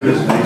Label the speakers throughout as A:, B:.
A: Budgetary.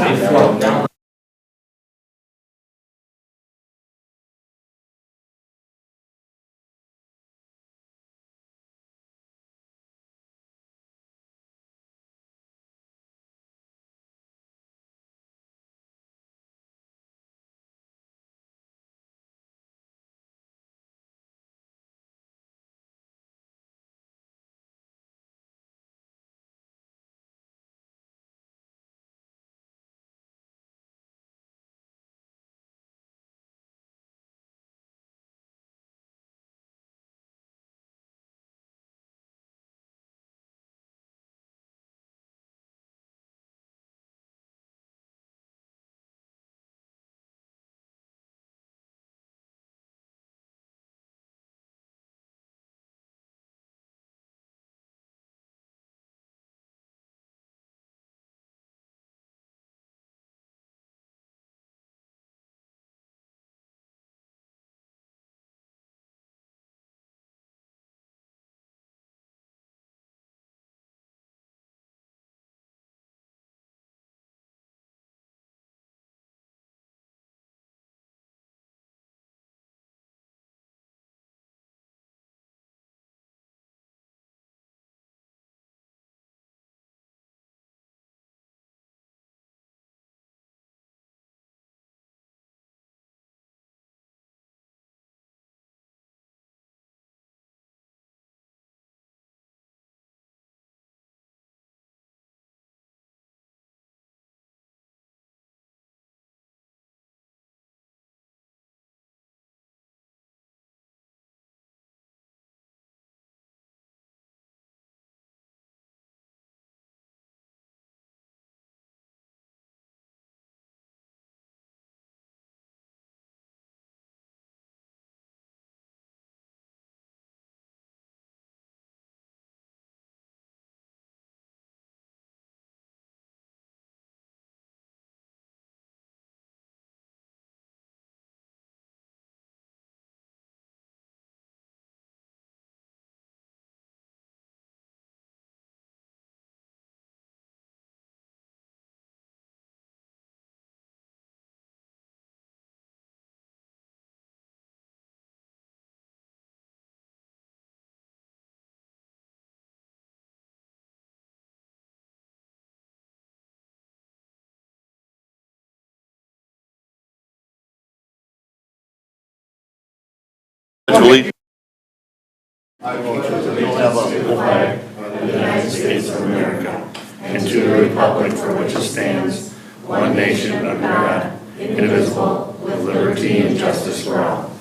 B: I will to the flag of the United States of America and to the republic for which it stands, one nation under God, indivisible, with liberty and justice for all.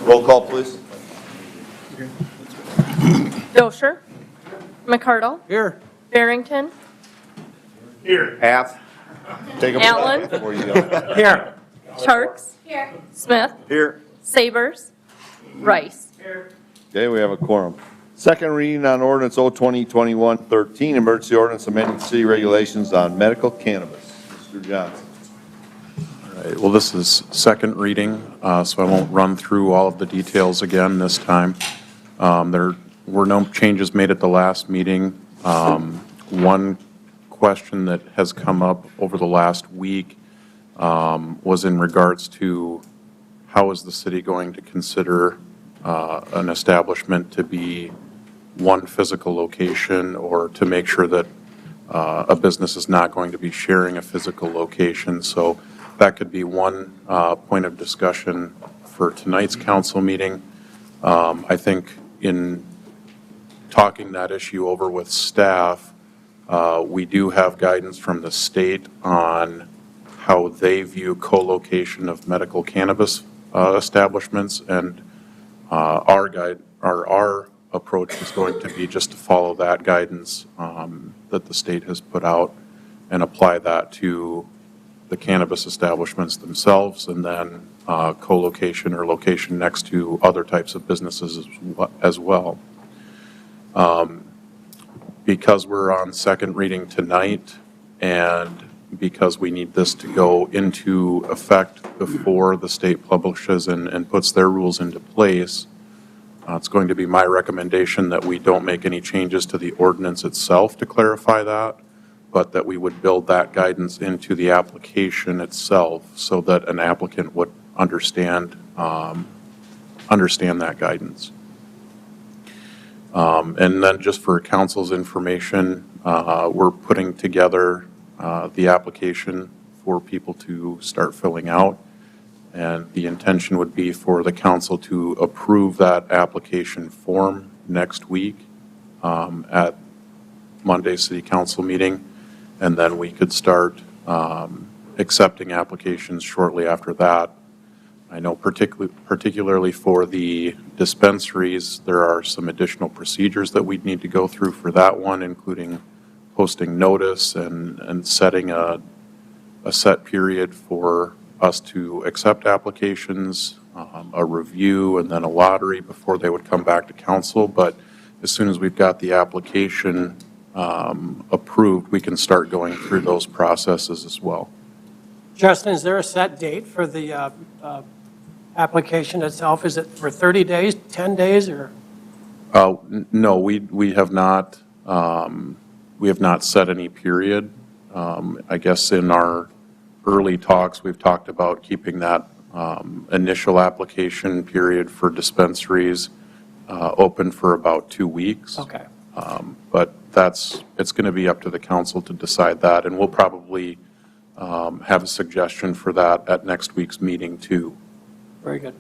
A: Roll call, please.
C: Dosher. McCardle.
D: Here.
C: Barrington.
B: Here.
A: Half. Take a
C: Allen.
A: breath before you go.
D: Here.
C: Sharks. Here. Smith.
A: Here.
C: Sabers. Rice.
A: Okay, we have a quorum. Second reading on ordinance 02021-13, emergency ordinance amending city regulations on medical cannabis. Mr. Johnson.
E: All right, well, this is second reading, so I won't run through all of the details again this time. There were no changes made at the last meeting. One question that has come up over the last week was in regards to how is the city going to consider an establishment to be one physical location, or to make sure that a business is not going to be sharing a physical location. So that could be one point of discussion for tonight's council meeting. I think in talking that issue over with staff, we do have guidance from the state on how they view co-location of medical cannabis establishments, and our approach is going to be just to follow that guidance that the state has put out and apply that to the cannabis establishments themselves, and then co-location or location next to other types of businesses as well. Because we're on second reading tonight, and because we need this to go into effect before the state publishes and puts their rules into place, it's going to be my recommendation that we don't make any changes to the ordinance itself to clarify that, but that we would build that guidance into the application itself so that an applicant would understand that guidance. And then just for council's information, we're putting together the application for people to start filling out. And the intention would be for the council to approve that application form next week at Monday's city council meeting. And then we could start accepting applications shortly after that. I know particularly for the dispensaries, there are some additional procedures that we'd need to go through for that one, including posting notice and setting a set period for us to accept applications, a review, and then a lottery before they would come back to council. But as soon as we've got the application approved, we can start going through those processes as well.
D: Justin, is there a set date for the application itself? Is it for 30 days, 10 days, or?
E: No, we have not set any period. I guess in our early talks, we've talked about keeping that initial application period for dispensaries open for about 2 weeks.
D: Okay.
E: But it's going to be up to the council to decide that, and we'll probably have a suggestion for that at next week's meeting too.
D: Very good.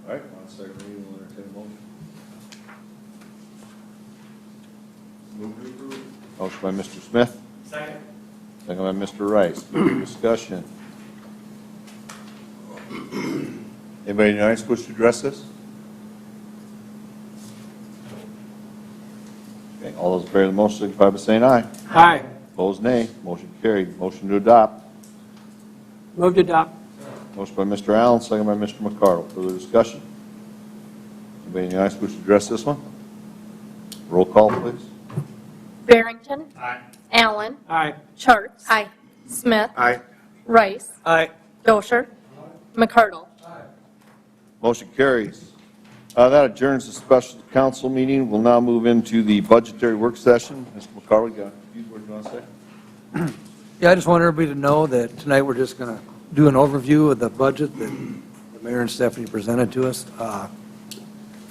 A: All right, on second reading, we'll entertain a motion. Move to approve. Motion by Mr. Smith.
D: Second.
A: Second by Mr. Rice. Further discussion. Anybody in the audience wish to address this? Okay, all those in favor of the motion signify by saying aye.
D: Aye.
A: Opposed, nay. Motion carried. Motion to adopt.
D: Move to adopt.
A: Motion by Mr. Allen, second by Mr. McCardle. Further discussion. Anybody in the audience wish to address this one? Roll call, please.
C: Barrington. Aye. Allen.
D: Aye.
C: Charts. Aye. Smith.
A: Aye.
C: Rice.
D: Aye.
C: Dosher. McCardle.
A: Motion carries. That adjourns the special council meeting. We'll now move into the budgetary work session. Mr. McCarthy, you got a few words you want to say?
F: Yeah, I just want everybody to know that tonight we're just going to do an overview of the budget that the mayor and Stephanie presented to us. I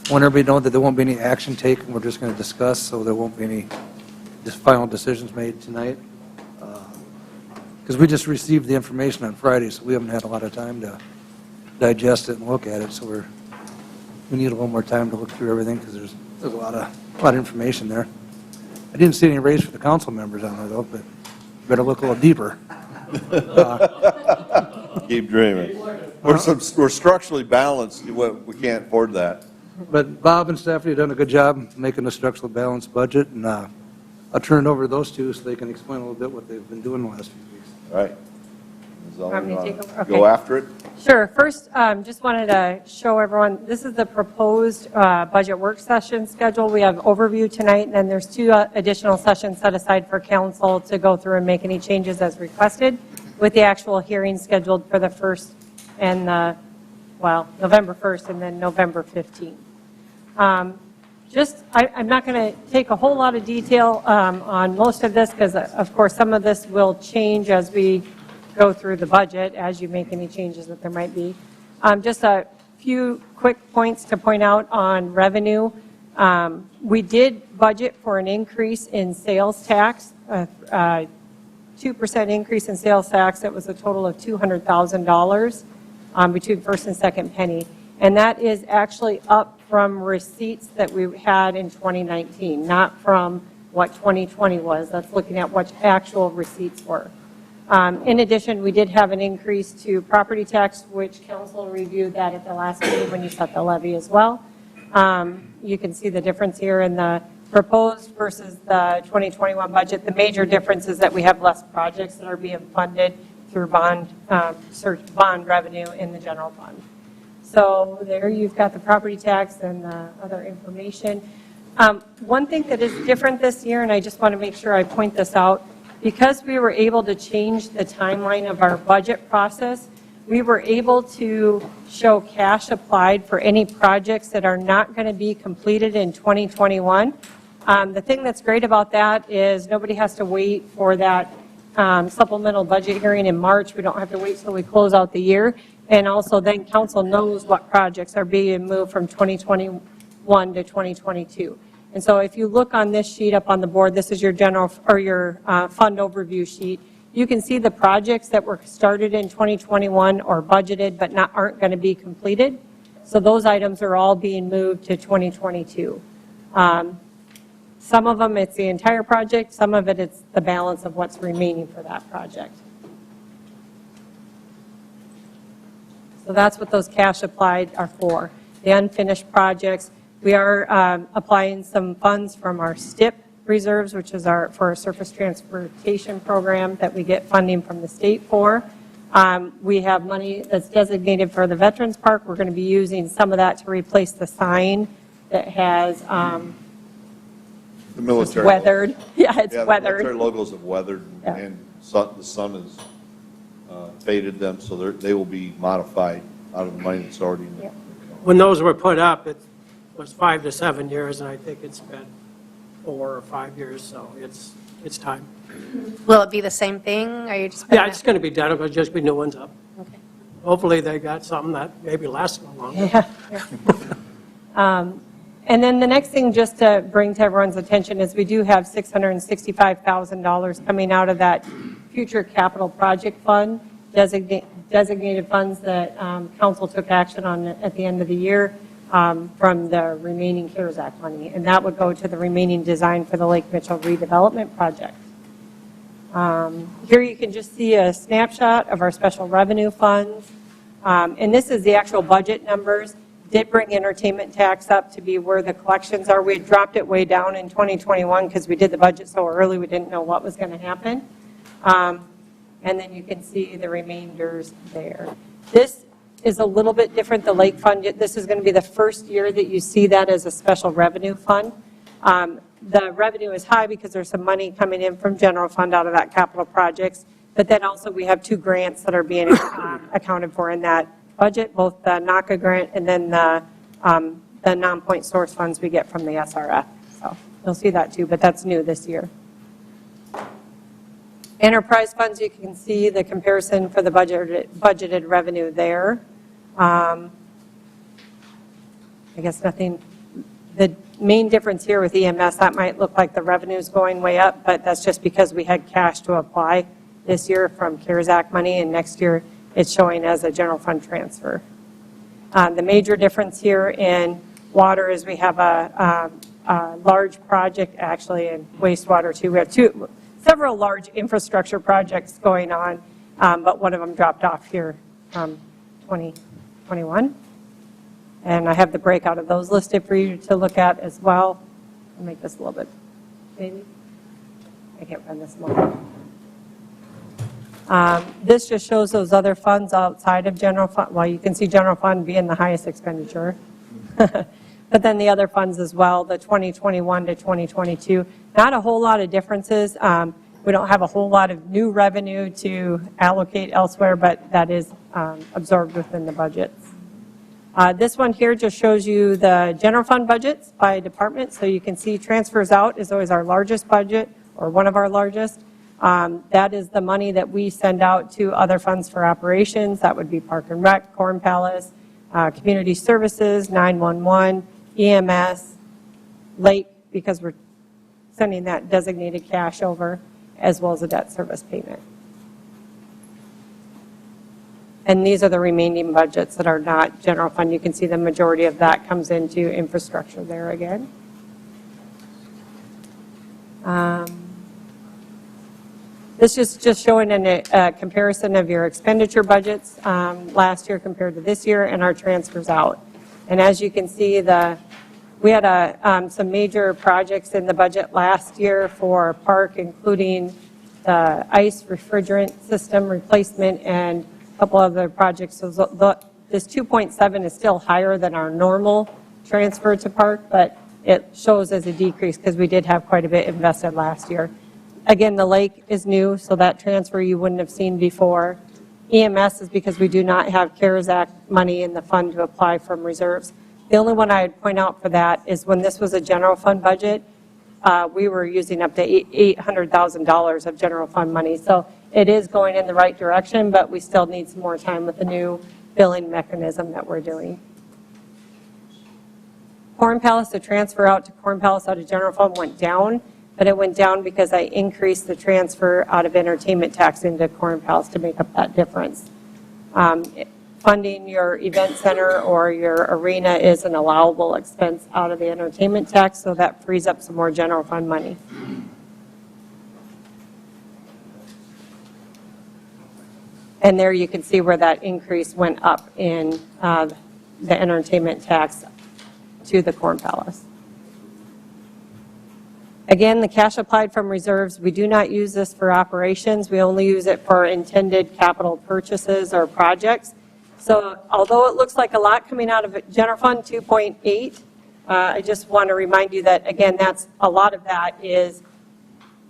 F: want everybody to know that there won't be any action taken. We're just going to discuss, so there won't be any final decisions made tonight. Because we just received the information on Friday, so we haven't had a lot of time to digest it and look at it. So we need a little more time to look through everything because there's a lot of information there. I didn't see any raise for the council members on there though, but better look a little deeper.
A: Keep dreaming. We're structurally balanced. We can't afford that.
F: But Bob and Stephanie have done a good job making a structurally balanced budget, and I'll turn it over to those two so they can explain a little bit what they've been doing the last few weeks.
A: All right. Ms. Owen,
G: Want me to take over?
A: go
G: Okay.
A: after it.
G: Sure. First, just wanted to show everyone, this is the proposed budget work session schedule. We have overview tonight, and then there's 2 additional sessions set aside for council to go through and make any changes as requested, with the actual hearing scheduled for the 1st and November 1st and then November 15th. I'm not going to take a whole lot of detail on most of this because, of course, some of this will change as we go through the budget as you make any changes that there might be. Just a few quick points to point out on revenue. We did budget for an increase in sales tax, 2% increase in sales tax. It was a total of $200,000 between first and second penny. And that is actually up from receipts that we had in 2019, not from what 2020 was. That's looking at what actual receipts were. In addition, we did have an increase to property tax, which council reviewed that at the last meeting when you set the levy as well. You can see the difference here in the proposed versus the 2021 budget. The major difference is that we have less projects that are being funded through bond revenue in the general fund. So there you've got the property tax and the other information. One thing that is different this year, and I just want to make sure I point this out, because we were able to change the timeline of our budget process, we were able to show cash applied for any projects that are not going to be completed in 2021. The thing that's great about that is nobody has to wait for that supplemental budget hearing in March. We don't have to wait till we close out the year. And also then council knows what projects are being moved from 2021 to 2022. And so if you look on this sheet up on the board, this is your general or your fund overview sheet. You can see the projects that were started in 2021 or budgeted but aren't going to be completed. So those items are all being moved to 2022. Some of them, it's the entire project. Some of it, it's the balance of what's remaining for that project. So that's what those cash applied are for. The unfinished projects, we are applying some funds from our STIP reserves, which is for our surface transportation program that we get funding from the state for. We have money that's designated for the Veterans Park. We're going to be using some of that to replace the sign that has
A: The military.
G: weathered. Yeah, it's
A: Yeah, the
G: weathered.
A: military logos have weathered,
G: Yeah.
A: and the sun has faded them, so they will be modified out of the money that's already in there.
D: When those were put up, it was 5 to 7 years, and I think it's been 4 or 5 years, so it's time.
C: Will it be the same thing? Are you just?
D: Yeah, it's going to be done, it'll just be new ones up.
C: Okay.
D: Hopefully, they got something that maybe lasts a long.
G: Yeah. And then the next thing, just to bring to everyone's attention, is we do have $665,000 coming out of that future capital project fund, designated funds that council took action on at the end of the year from the remaining CARES Act money. And that would go to the remaining design for the Lake Mitchell redevelopment project. Here you can just see a snapshot of our special revenue funds. And this is the actual budget numbers. Did bring entertainment tax up to be where the collections are. We had dropped it way down in 2021 because we did the budget so early we didn't know what was going to happen. And then you can see the remainders there. This is a little bit different, the lake fund. This is going to be the first year that you see that as a special revenue fund. The revenue is high because there's some money coming in from general fund out of that capital projects. But then also we have 2 grants that are being accounted for in that budget, both the NACA grant and then the non-point source funds we get from the SRF. So you'll see that too, but that's new this year. Enterprise funds, you can see the comparison for the budgeted revenue there. I guess nothing, the main difference here with EMS, that might look like the revenue's going way up, but that's just because we had cash to apply this year from CARES Act money, and next year it's showing as a general fund transfer. The major difference here in water is we have a large project, actually, in wastewater too. We have several large infrastructure projects going on, but one of them dropped off here from 2021. And I have the breakout of those listed for you to look at as well. I'll make this a little bit, maybe. I can't run this more. This just shows those other funds outside of general fund. Well, you can see general fund being the highest expenditure. But then the other funds as well, the 2021 to 2022, not a whole lot of differences. We don't have a whole lot of new revenue to allocate elsewhere, but that is absorbed within the budgets. This one here just shows you the general fund budgets by department. So you can see transfers out is always our largest budget, or one of our largest. That is the money that we send out to other funds for operations. That would be Park and Rec, Corn Palace, Community Services, 911, EMS, Lake, because we're sending that designated cash over, as well as a debt service payment. And these are the remaining budgets that are not general fund. You can see the majority of that comes into infrastructure there again. This is just showing a comparison of your expenditure budgets last year compared to this year and our transfers out. And as you can see, we had some major projects in the budget last year for park, including the ice refrigerant system replacement and a couple other projects. So this 2.7 is still higher than our normal transfer to park, but it shows as a decrease because we did have quite a bit invested last year. Again, the lake is new, so that transfer you wouldn't have seen before. EMS is because we do not have CARES Act money in the fund to apply from reserves. The only one I'd point out for that is when this was a general fund budget, we were using up to $800,000 of general fund money. So it is going in the right direction, but we still need some more time with the new billing mechanism that we're doing. Corn Palace, the transfer out to Corn Palace out of general fund went down, but it went down because I increased the transfer out of entertainment tax into Corn Palace to make up that difference. Funding your event center or your arena is an allowable expense out of the entertainment tax, so that frees up some more general fund money. And there you can see where that increase went up in the entertainment tax to the Corn Palace. Again, the cash applied from reserves, we do not use this for operations. We only use it for intended capital purchases or projects. So although it looks like a lot coming out of general fund 2.8, I just want to remind you that, again, that's a lot of that is,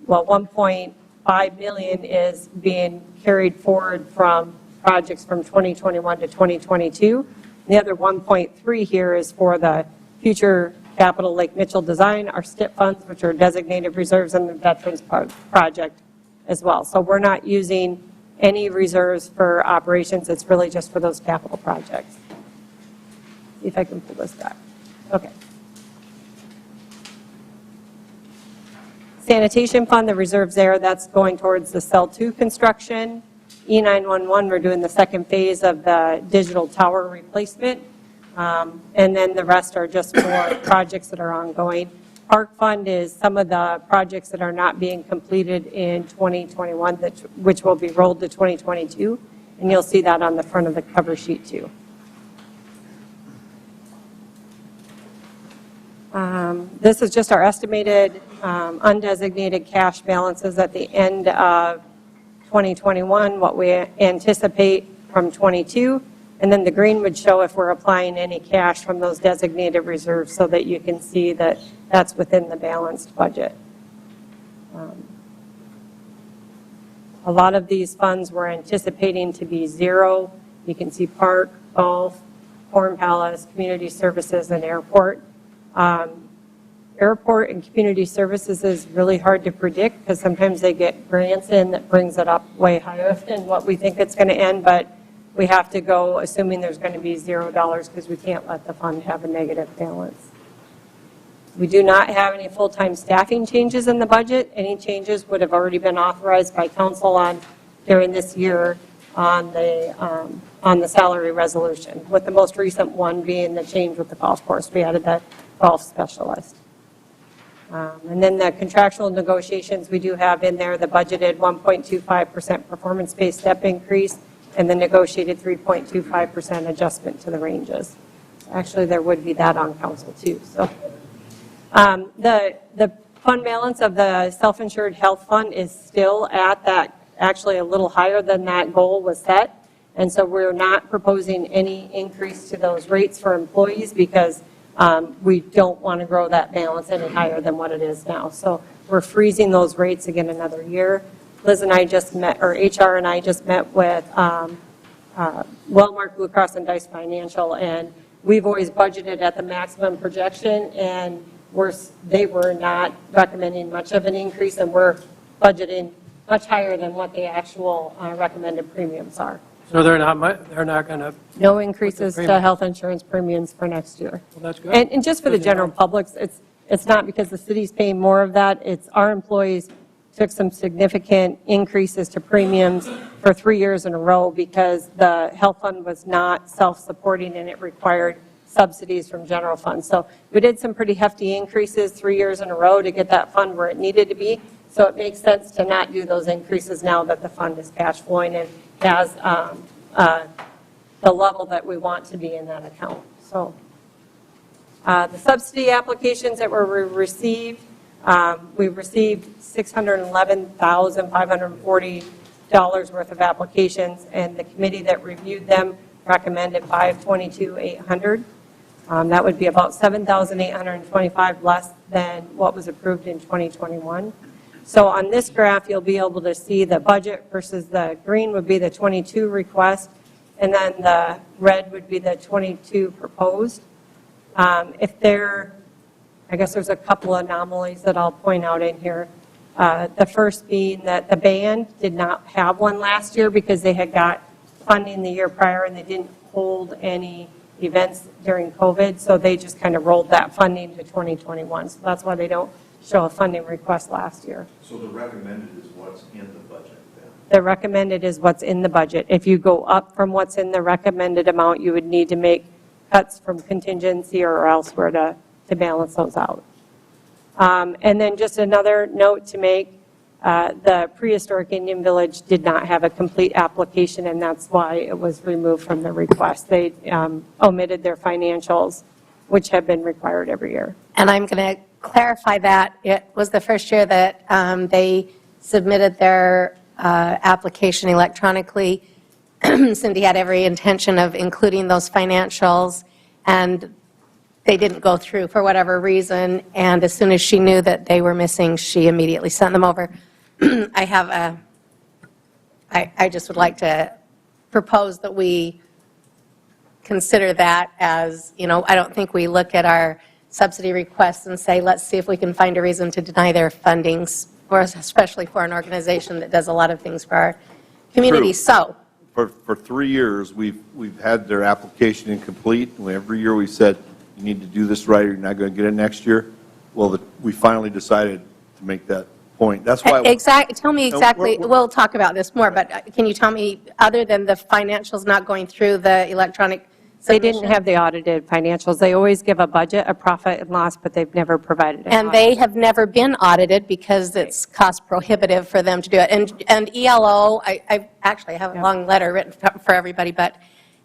G: well, 1.5 million is being carried forward from projects from 2021 to 2022. The other 1.3 here is for the future capital Lake Mitchell design, our STIP funds, which are designated reserves, and the Veterans Project as well. So we're not using any reserves for operations. It's really just for those capital projects. See if I can pull this back. Okay. Sanitation fund, the reserves there, that's going towards the Cell 2 construction. E911, we're doing the second phase of the digital tower replacement. And then the rest are just for projects that are ongoing. Park fund is some of the projects that are not being completed in 2021, which will be rolled to 2022. And you'll see that on the front of the cover sheet too. This is just our estimated undesignated cash balances at the end of 2021, what we anticipate from 22. And then the green would show if we're applying any cash from those designated reserves so that you can see that that's within the balanced budget. A lot of these funds we're anticipating to be zero. You can see park, golf, Corn Palace, community services, and airport. Airport and community services is really hard to predict because sometimes they get grants in that brings it up way higher than what we think it's going to end, but we have to go assuming there's going to be $0 because we can't let the fund have a negative balance. We do not have any full-time staffing changes in the budget. Any changes would have already been authorized by council during this year on the salary resolution, with the most recent one being the change with the golf course. We added that golf specialist. And then the contractual negotiations, we do have in there the budgeted 1.25% performance-based step increase and the negotiated 3.25% adjustment to the ranges. Actually, there would be that on council too. So the fund balance of the self-insured health fund is still at that, actually a little higher than that goal was set. And so we're not proposing any increase to those rates for employees because we don't want to grow that balance any higher than what it is now. So we're freezing those rates again another year. Liz and I just met, or HR and I just met with Wellmark, Blue Cross, and Dice Financial, and we've always budgeted at the maximum projection, and they were not recommending much of an increase, and we're budgeting much higher than what the actual recommended premiums are.
D: So they're not going to,
G: No increases to health insurance premiums for next year.
D: well, that's good.
G: And just for the general public, it's not because the city's paying more of that. It's our employees took some significant increases to premiums for 3 years in a row because the health fund was not self-supporting and it required subsidies from general funds. So we did some pretty hefty increases 3 years in a row to get that fund where it needed to be. So it makes sense to not do those increases now that the fund is cash flowing and has the level that we want to be in that account. So the subsidy applications that were received, we received $611,540 worth of applications, and the committee that reviewed them recommended $522,800. That would be about $7,825 less than what was approved in 2021. So on this graph, you'll be able to see the budget versus the green would be the 22 request, and then the red would be the 22 proposed. If there, I guess there's a couple anomalies that I'll point out in here. The first being that the band did not have one last year because they had got funding the year prior and they didn't hold any events during COVID, so they just kind of rolled that funding to 2021. So that's why they don't show a funding request last year.
H: So the recommended is what's in the budget then?
G: The recommended is what's in the budget. If you go up from what's in the recommended amount, you would need to make cuts from contingency or elsewhere to balance those out. And then just another note to make, the prehistoric Indian Village did not have a complete application, and that's why it was removed from the request. They omitted their financials, which have been required every year.
C: And I'm going to clarify that. It was the first year that they submitted their application electronically. Cindy had every intention of including those financials, and they didn't go through for whatever reason, and as soon as she knew that they were missing, she immediately sent them over. I just would like to propose that we consider that as, I don't think we look at our subsidy requests and say, let's see if we can find a reason to deny their fundings, especially for an organization that does a lot of things for our community.
A: True.
C: So,
A: For 3 years, we've had their application incomplete, and every year we said, you need to do this right or you're not going to get it next year. Well, we finally decided to make that point. That's why.
C: exactly. Tell me exactly,
A: we're-
C: we'll talk about this more, but can you tell me, other than the financials not going through the electronic
G: They
C: submission?
G: didn't have the audited financials. They always give a budget, a profit and loss, but they've never provided an
C: And
G: audit.
C: they have never been audited because it's cost prohibitive for them to do it. And ELO, I actually have a long letter written for everybody, but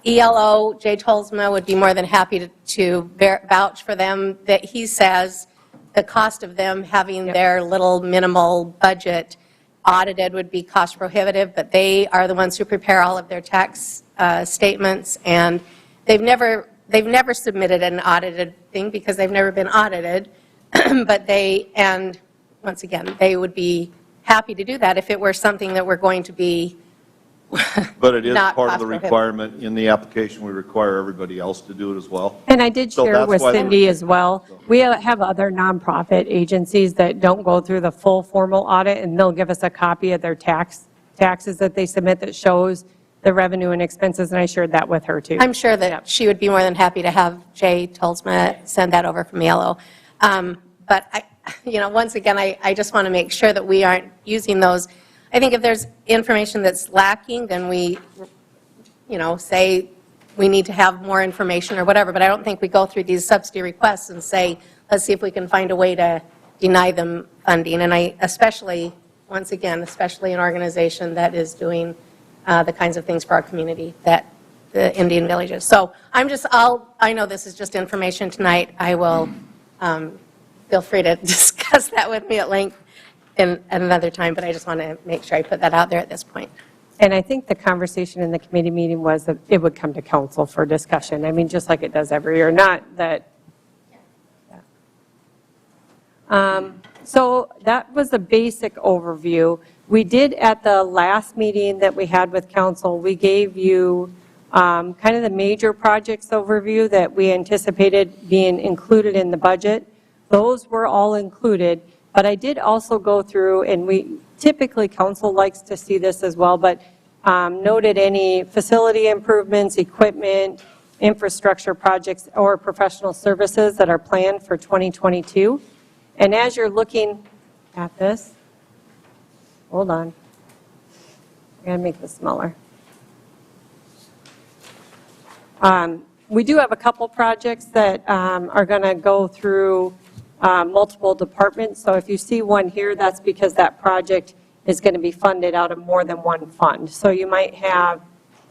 C: ELO, Jay Tolsma would be more than happy to vouch for them, that he says the cost of them having their little minimal budget audited would be cost prohibitive, but they are the ones who prepare all of their tax statements, and they've never submitted an audited thing because they've never been audited, but and once again, they would be happy to do that if it were something that we're going to be
A: But it is
C: not
A: part of the
C: cost prohibitive.
A: requirement in the application. We require everybody else to do it as well.
G: And I did
A: So
G: share
A: that's
G: with
A: why
G: Cindy as well. We have other nonprofit agencies that don't go through the full formal audit, and they'll give us a copy of their taxes that they submit that shows the revenue and expenses, and I shared that with her too.
C: I'm sure that she would be more than happy to have Jay Tolsma send that over from ELO. But once again, I just want to make sure that we aren't using those. I think if there's information that's lacking, then we, say we need to have more information or whatever, but I don't think we go through these subsidy requests and say, let's see if we can find a way to deny them funding. And especially an organization that is doing the kinds of things for our community that the Indian Villages. So I know this is just information tonight. I will feel free to discuss that with me at length at another time, but I just want to make sure I put that out there at this point.
G: And I think the conversation in the committee meeting was that it would come to council for discussion. I mean, just like it does every year, not that. So that was a basic overview. We did, at the last meeting that we had with council, we gave you kind of the major projects overview that we anticipated being included in the budget. Those were all included, but I did also go through, and typically council likes to see this as well, but noted any facility improvements, equipment, infrastructure projects, or professional services that are planned for 2022. And as you're looking at this, hold on, I'm going to make this smaller. We do have a couple projects that are going to go through multiple departments. So if you see one here, that's because that project is going to be funded out of more than one fund. So you might have,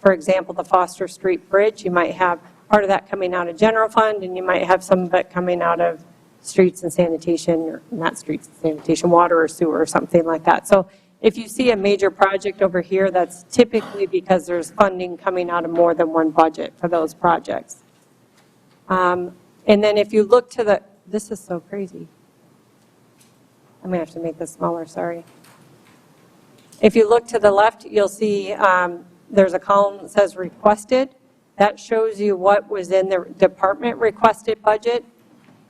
G: for example, the Foster Street Bridge. You might have part of that coming out of general fund, and you might have some of it coming out of streets and sanitation, or not streets and sanitation, water or sewer or something like that. So if you see a major project over here, that's typically because there's funding coming out of more than one budget for those projects. And then if you look to this is so crazy. I'm going to have to make this smaller, sorry. If you look to the left, you'll see there's a column that says requested. That shows you what was in the department requested budget.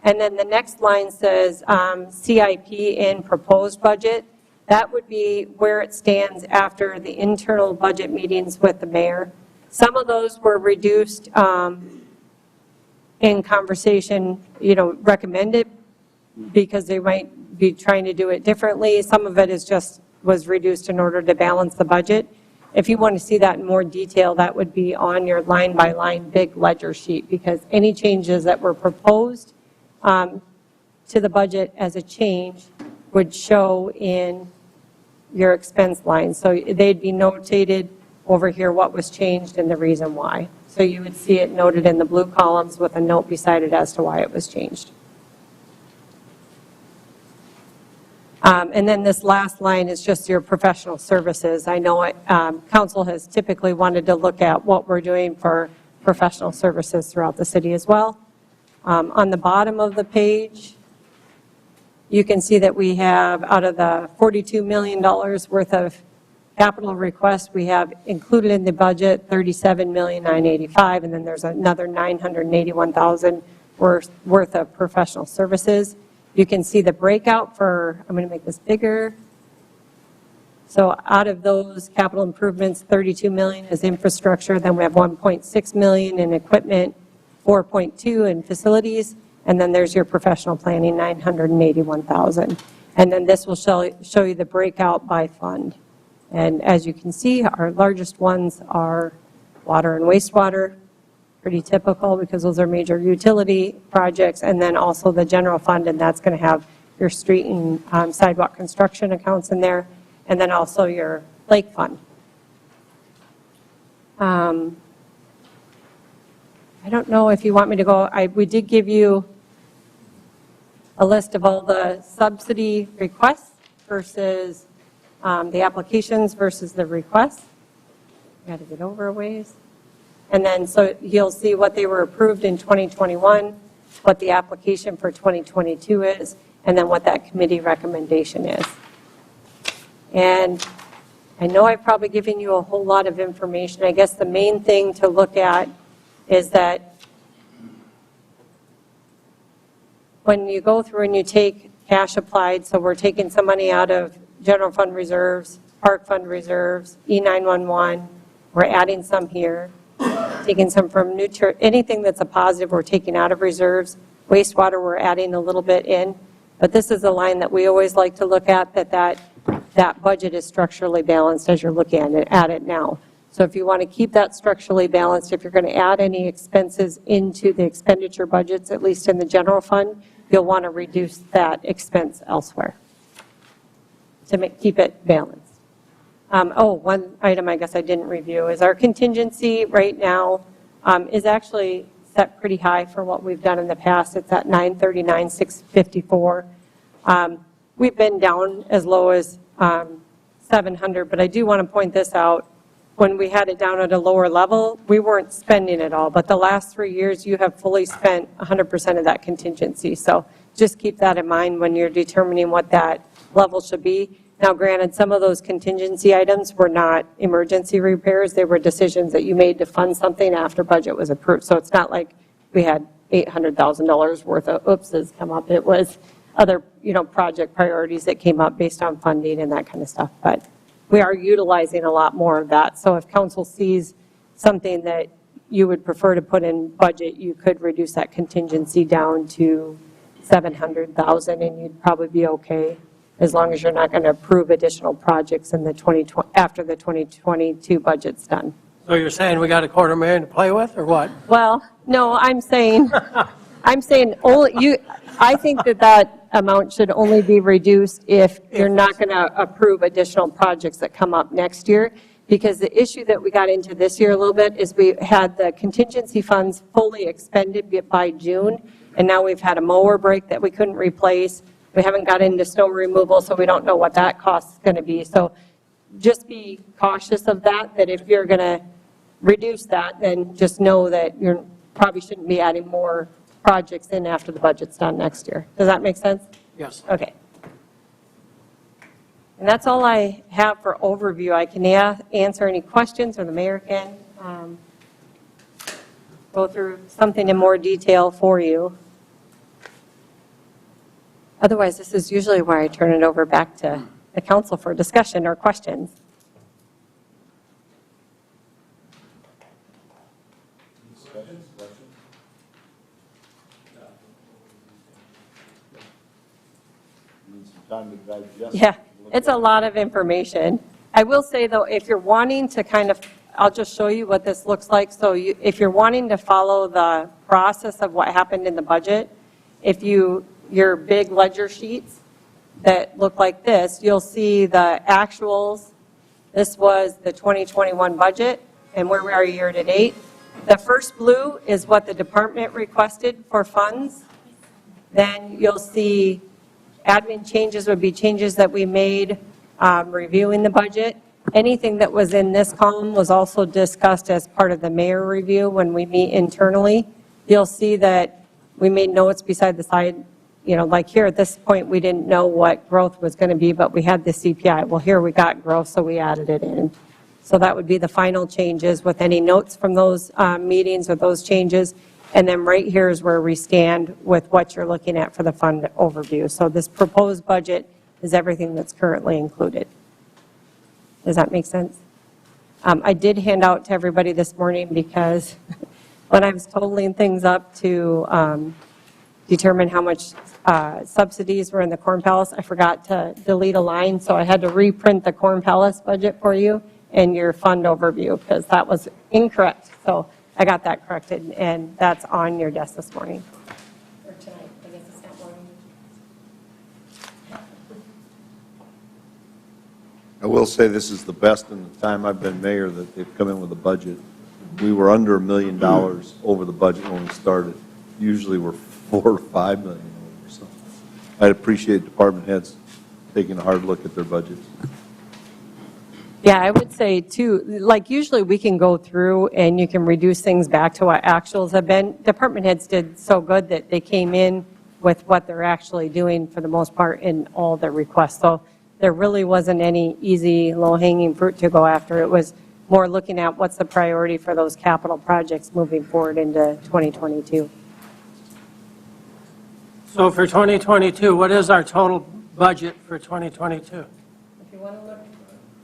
G: And then the next line says CIP in proposed budget. That would be where it stands after the internal budget meetings with the mayor. Some of those were reduced in conversation, recommended because they might be trying to do it differently. Some of it is just was reduced in order to balance the budget. If you want to see that in more detail, that would be on your line-by-line big ledger sheet, because any changes that were proposed to the budget as a change would show in your expense line. So they'd be notated over here what was changed and the reason why. So you would see it noted in the blue columns with a note beside it as to why it was changed. And then this last line is just your professional services. I know council has typically wanted to look at what we're doing for professional services throughout the city as well. On the bottom of the page, you can see that we have, out of the $42 million worth of capital requests, we have included in the budget $37,985,000, and then there's another $981,000 worth of professional services. You can see the breakout for, I'm going to make this bigger. So out of those capital improvements, $32 million is infrastructure, then we have $1.6 million in equipment, $4.2 in facilities, and then there's your professional planning, $981,000. And then this will show you the breakout by fund. And as you can see, our largest ones are water and wastewater, pretty typical because those are major utility projects, and then also the general fund, and that's going to have your street and sidewalk construction accounts in there, and then also your lake fund. I don't know if you want me to go, we did give you a list of all the subsidy requests versus the applications versus the requests. Got to get over a ways. And then so you'll see what they were approved in 2021, what the application for 2022 is, and then what that committee recommendation is. And I know I've probably given you a whole lot of information. I guess the main thing to look at is that when you go through and you take cash applied, so we're taking some money out of general fund reserves, park fund reserves, E911, we're adding some here, taking some from anything that's a positive we're taking out of reserves. Wastewater we're adding a little bit in, but this is a line that we always like to look at, that budget is structurally balanced as you're looking at it now. So if you want to keep that structurally balanced, if you're going to add any expenses into the expenditure budgets, at least in the general fund, you'll want to reduce that expense elsewhere to keep it balanced. One item I guess I didn't review is our contingency right now is actually set pretty high for what we've done in the past. It's at $939,654. We've been down as low as $700, but I do want to point this out. When we had it down at a lower level, we weren't spending it all, but the last 3 years you have fully spent 100% of that contingency. So just keep that in mind when you're determining what that level should be. Now, granted, some of those contingency items were not emergency repairs. They were decisions that you made to fund something after budget was approved. So it's not like we had $800,000 worth of oopses come up. It was other, project priorities that came up based on funding and that kind of stuff. But we are utilizing a lot more of that. So if council sees something that you would prefer to put in budget, you could reduce that contingency down to $700,000 and you'd probably be okay, as long as you're not going to approve additional projects in the after the 2022 budget's done.
D: So you're saying we got $250,000 to play with, or what?
G: Well, no, I'm saying only I think that amount should only be reduced if you're not going to approve additional projects that come up next year, because the issue that we got into this year a little bit is we had the contingency funds fully expended by June, and now we've had a mower break that we couldn't replace. We haven't got into snow removal, so we don't know what that cost is going to be. So just be cautious of that if you're going to reduce that, then just know that you probably shouldn't be adding more projects in after the budget's done next year. Does that make sense?
D: Yes.
G: Okay. And that's all I have for overview. I can answer any questions, or the mayor can go through something in more detail for you. Otherwise, this is usually where I turn it over back to the council for discussion or questions.
A: Need some time to digest.
G: Yeah, it's a lot of information. I will say, though, if you're wanting to kind of, I'll just show you what this looks like. So if you're wanting to follow the process of what happened in the budget, if your big ledger sheets that look like this, you'll see the actuals. This was the 2021 budget and where we are year to date. The first blue is what the department requested for funds. Then you'll see admin changes would be changes that we made reviewing the budget. Anything that was in this column was also discussed as part of the mayor review when we meet internally. You'll see that we made notes beside the side, like here at this point, we didn't know what growth was going to be, but we had the CPI. Well, here we got growth, so we added it in. So that would be the final changes with any notes from those meetings or those changes. And then right here is where we stand with what you're looking at for the fund overview. So this proposed budget is everything that's currently included. Does that make sense? I did hand out to everybody this morning because when I was totaling things up to determine how much subsidies were in the Corn Palace, I forgot to delete a line, so I had to reprint the Corn Palace budget for you and your fund overview because that was incorrect. So I got that corrected, and that's on your desk this morning. Or tonight, I guess it's not morning.
A: I will say this is the best in the time I've been mayor that they've come in with a budget. We were under $1 million over the budget when we started. Usually we're 4 or 5 million over. So I'd appreciate department heads taking a hard look at their budgets.
G: Yeah, I would say too, like usually we can go through and you can reduce things back to what actuals have been. Department heads did so good that they came in with what they're actually doing for the most part in all their requests. So there really wasn't any easy, low-hanging fruit to go after. It was more looking at what's the priority for those capital projects moving forward into 2022.
D: So for 2022, what is our total budget for 2022?
G: If you want to look.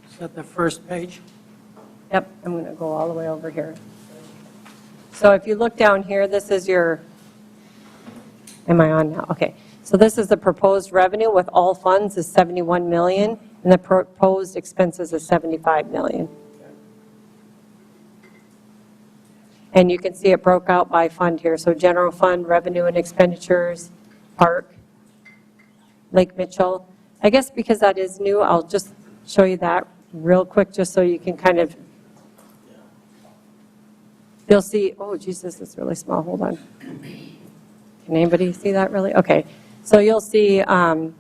D: Is that the first page?
G: Yep, I'm going to go all the way over here. So if you look down here, this is your, am I on now? Okay. So this is the proposed revenue with all funds is 71 million, and the proposed expenses is 75 million. And you can see it broke out by fund here. So general fund, revenue and expenditures, park, Lake Mitchell. I guess because that is new, I'll just show you that real quick just so you can kind of, you'll see, oh, geez, this is really small. Hold on. Can anybody see that really? Okay. So you'll see for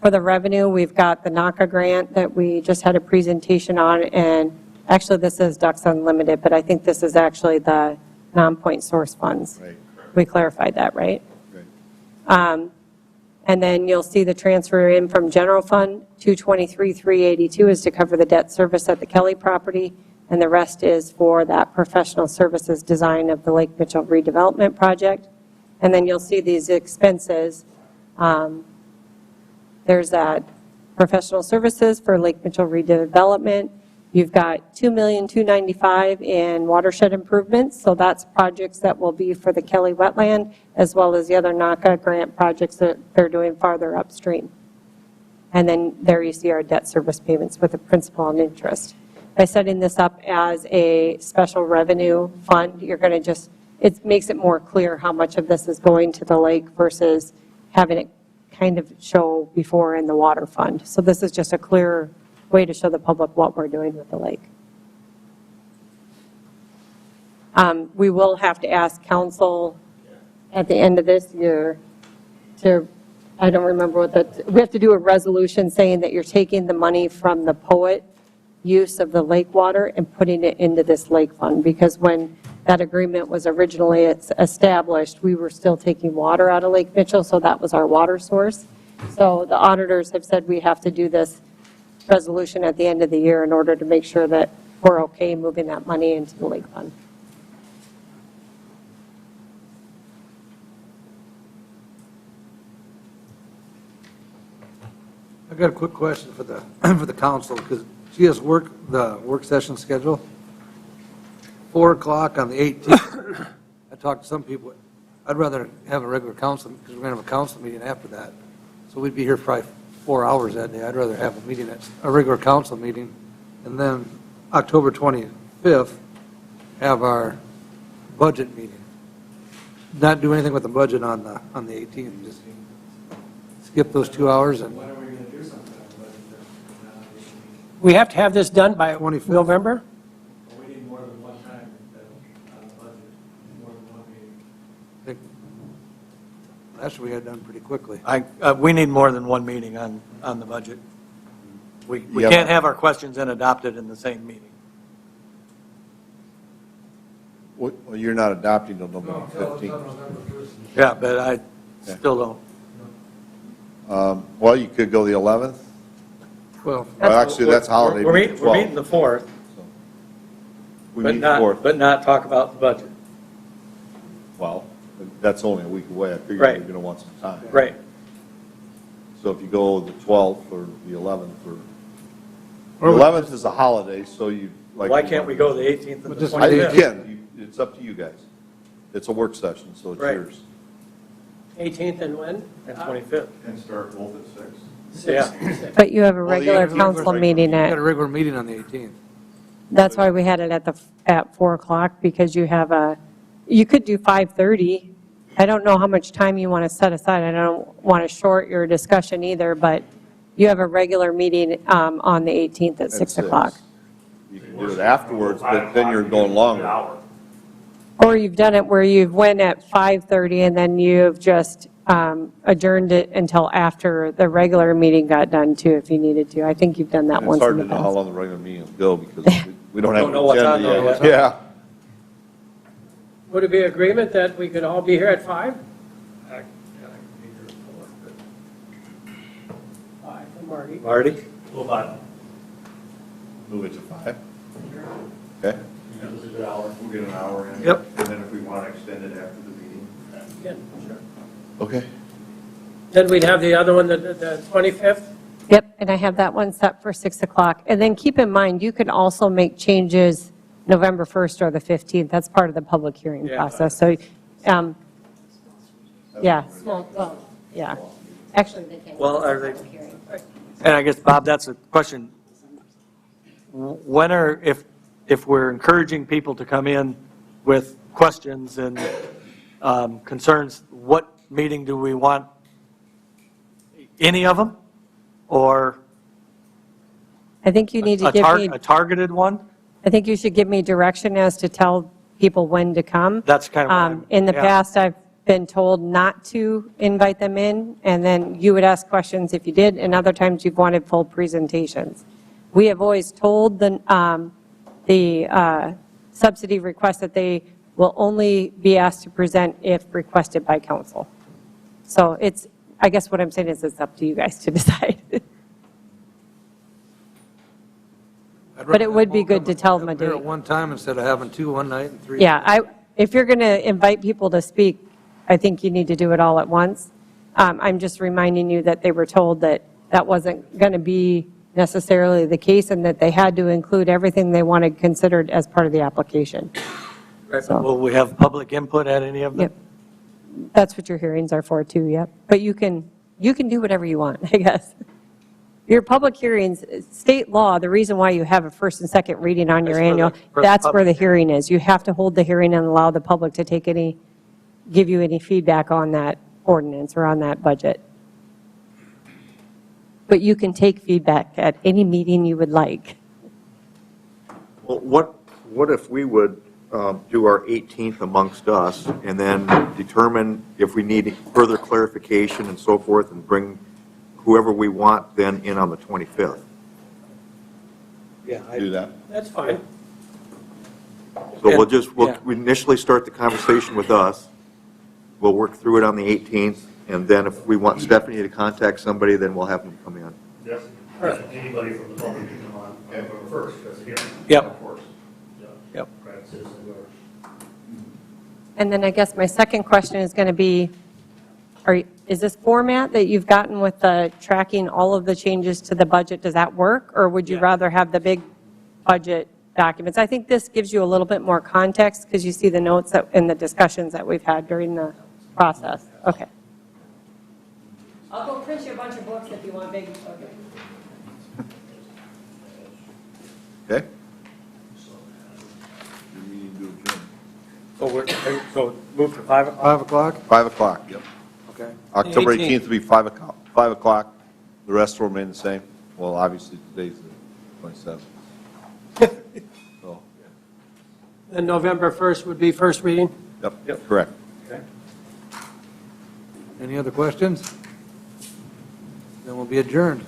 G: the revenue, we've got the NACA grant that we just had a presentation on, and actually this is Ducks Unlimited, but I think this is actually the non-point source funds.
A: Right.
G: We clarified that, right?
A: Right.
G: And then you'll see the transfer in from general fund, 223,382 is to cover the debt service at the Kelly property, and the rest is for that professional services design of the Lake Mitchell redevelopment project. And then you'll see these expenses. There's that professional services for Lake Mitchell redevelopment. You've got $2,295,000 in watershed improvements, so that's projects that will be for the Kelly wetland, as well as the other NACA grant projects that they're doing farther upstream. And then there you see our debt service payments with the principal and interest. By setting this up as a special revenue fund, you're going to just, it makes it more clear how much of this is going to the lake versus having it kind of show before in the water fund. So this is just a clearer way to show the public what we're doing with the lake. We will have to ask council at the end of this year to, I don't remember what that, we have to do a resolution saying that you're taking the money from the POET use of the lake water and putting it into this lake fund, because when that agreement was originally established, we were still taking water out of Lake Mitchell, so that was our water source. So the auditors have said we have to do this resolution at the end of the year in order to make sure that we're okay moving that money into the lake fund.
F: I got a quick question for the, for the council, because she has the work session schedule, 4 o'clock on the 18th. I talked to some people, I'd rather have a regular council, because we're going to have a council meeting after that. So we'd be here probably 4 hours that day. I'd rather have a meeting, a regular council meeting, and then October 25th, have our budget meeting. Not do anything with the budget on the 18th, just skip those 2 hours and.
D: We have to have this done by
F: 25th.
D: November?
I: We need more than one time on the budget, more than one meeting.
F: I think last year we got it done pretty quickly.
I: We need more than one meeting on the budget. We
A: Yeah.
I: can't have our questions and adopted in the same meeting.
A: Well, you're not adopting till November 15th.
I: Yeah, but I still don't.
A: Well, you could go the 11th.
F: Well,
A: Well, actually, that's holiday.
I: We're
A: week,
I: meeting, we're meeting
A: 12th.
I: the 4th,
A: We
I: but
A: meet the 4th.
I: not talk about the budget.
A: Well, that's only a week away. I figure you're
I: Right.
A: going to want some time.
I: Right.
A: So if you go the 12th or the 11th, or the 11th is a holiday, so you like.
I: Why can't we go the 18th and
F: Well,
I: the
F: just-
A: You
I: 25th?
A: can. It's up to you guys. It's a work session, so it's
I: Right.
A: yours.
D: 18th and when?
I: And 25th.
H: And start both at 6.
I: Yeah.
G: But you have a
A: Well, the
G: regular
A: 18th
G: council meeting
F: we got a
G: at,
F: regular meeting on the 18th.
G: that's why we had it at 4 o'clock, because you have you could do 5:30. I don't know how much time you want to set aside. I don't want to short your discussion either, but you have a regular meeting on the 18th at 6 o'clock.
A: You can do it afterwards, but then you're going longer.
G: Or you've done it where you've went at 5:30 and then you've just adjourned it until after the regular meeting got done too, if you needed to. I think you've done that
A: And
G: once
A: it's
G: in
A: hard
G: the
A: to know how
G: past.
A: long the regular meetings go because we don't have
I: Don't
A: an
I: know what's on
A: agenda
I: there
A: yet.
I: yet.
A: Yeah.
D: Would it be agreement that we could all be here at 5? 5 for Marty.
I: Marty?
A: Move it to 5. Okay.
H: We'll get an hour in.
I: Yep.
H: And then if we want to extend it after the meeting.
D: Yeah, sure.
A: Okay.
D: Then we'd have the other one, the 25th?
G: Yep, and I have that one set for 6 o'clock. And then keep in mind, you can also make changes November 1st or the 15th. That's part of the public hearing
I: Yeah.
G: process. So, yeah, well, yeah. Actually, they can.
I: Well, are they- And I guess, Bob, that's a question. When if we're encouraging people to come in with questions and concerns, what meeting do we want? Any of them? Or
G: I think you need to
I: a
G: give me,
I: targeted one?
G: I think you should give me direction as to tell people when to come.
I: That's kind of what I'm-
G: In the
I: yeah.
G: past, I've been told not to invite them in, and then you would ask questions if you did, and other times you've wanted full presentations. We have always told the subsidy request that they will only be asked to present if requested by council. So it's, I guess what I'm saying is it's up to you guys to decide. But it would be good to tell them a
F: Here
G: date.
F: at one time instead of having 2 one night and 3.
G: Yeah, if you're going to invite people to speak, I think you need to do it all at once. I'm just reminding you that they were told that that wasn't going to be necessarily the case and that they had to include everything they wanted considered as part of the application. So-
I: Will we have public input at any of them?
G: Yep. That's what your hearings are for too, yep. But you can do whatever you want, I guess. Your public hearings, state law, the reason why you have a first and second reading on your
I: That's for the-
G: annual,
I: for the
G: that's where the
I: public
G: hearing is. You have to hold the hearing and allow the public to give you any feedback on that ordinance or on that budget. But you can take feedback at any meeting you would like.
H: Well, what if we would do our 18th amongst us and then determine if we need further clarification and so forth and bring whoever we want then in on the 25th?
I: Yeah,
A: Do that.
D: That's fine.
H: So
I: Yeah.
H: we initially start the conversation with us. We'll work through it on the 18th, And then if we want Stephanie to contact somebody, then we'll have them come in.
B: Yes, anybody from the public can come on November 1st, that's here.
I: Yep.
B: Of course. Yeah.
I: Yep.
B: Private citizen, whoever.
G: And then I guess my second question is going to be, is this format that you've gotten with the tracking all of the changes to the budget, does that work? Or would you
B: Yeah.
G: rather have the big budget documents? I think this gives you a little bit more context because you see the notes and the discussions that we've had during the process. Okay. I'll go print you a bunch of books if you want big.
A: Okay?
I: So move to 5 o'clock?
F: 5 o'clock?
A: 5 o'clock, yep.
F: Okay.
A: October
D: 18th.
A: 18th will be 5 o'clock. 5 o'clock. The rest will remain the same. Well, obviously, today's the 27th. So,
D: And November 1st would be first reading?
A: yep, correct.
F: Any other questions? Then we'll be adjourned.